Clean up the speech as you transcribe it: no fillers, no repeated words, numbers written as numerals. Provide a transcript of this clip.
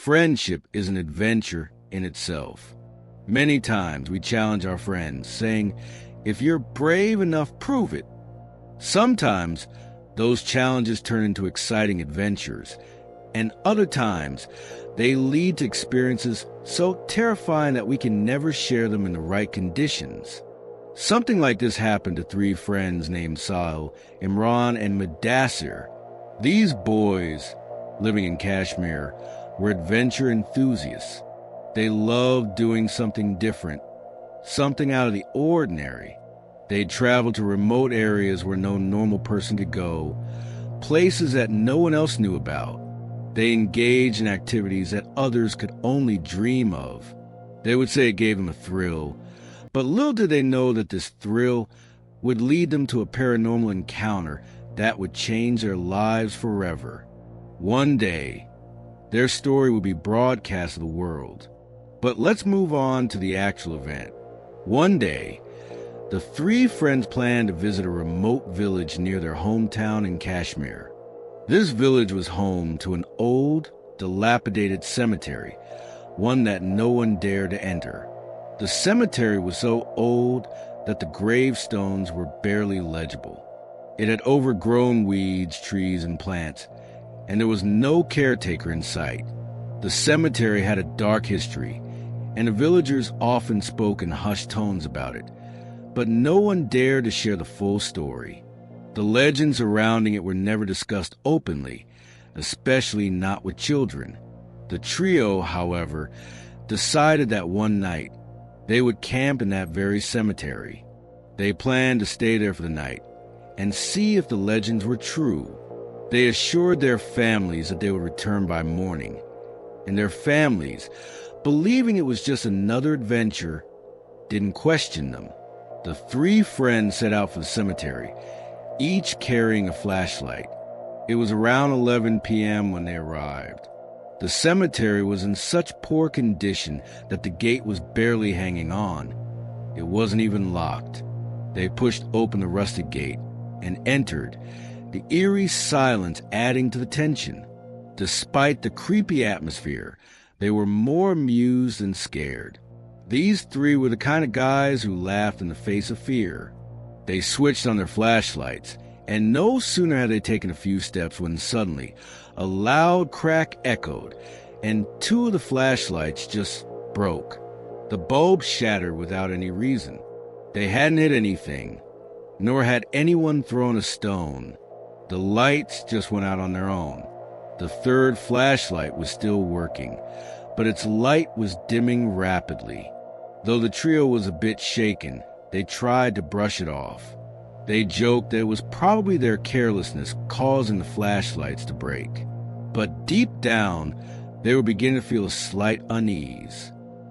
Friendship is an adventure in itself. Many times we challenge our friends, saying, "If you're brave enough, prove it." Sometimes those challenges turn into exciting adventures, and other times they lead to experiences so terrifying that we can never share them in the right conditions. Something like this happened to three friends named Sahil, Imran, and Mudassir. These boys, living in Kashmir, were adventure enthusiasts. They loved doing something different, something out of the ordinary. They'd travel to remote areas where no normal person could go, places that no one else knew about. They engaged in activities that others could only dream of. They would say it gave them a thrill, but little did they know that this thrill would lead them to a paranormal encounter that would change their lives forever. One day, their story would be broadcast to the world. But let's move on to the actual event. One day, the three friends planned to visit a remote village near their hometown in Kashmir. This village was home to an old, dilapidated cemetery, one that no one dared to enter. The cemetery was so old that the gravestones were barely legible. It had overgrown weeds, trees, and plants, and there was no caretaker in sight. The cemetery had a dark history, and the villagers often spoke in hushed tones about it, but no one dared to share the full story. The legends surrounding it were never discussed openly, especially not with children. The trio, however, decided that one night they would camp in that very cemetery. They planned to stay there for the night and see if the legends were true. They assured their families that they would return by morning, and their families, believing it was just another adventure, didn't question them. The three friends set out for the cemetery, each carrying a flashlight. It was around 11 p.m. when they arrived. The cemetery was in such poor condition that the gate was barely hanging on. It wasn't even locked. They pushed open the rusted gate and entered, the eerie silence adding to the tension. Despite the creepy atmosphere, they were more amused than scared. These three were the kind of guys who laughed in the face of fear. They switched on their flashlights, and no sooner had they taken a few steps when suddenly a loud crack echoed, and two of the flashlights just broke. The bulb shattered without any reason. They hadn't hit anything, nor had anyone thrown a stone. The lights just went out on their own. The third flashlight was still working, but its light was dimming rapidly. Though the trio was a bit shaken, they tried to brush it off. They joked that it was probably their carelessness causing the flashlights to break. But deep down, they were beginning to feel a slight unease.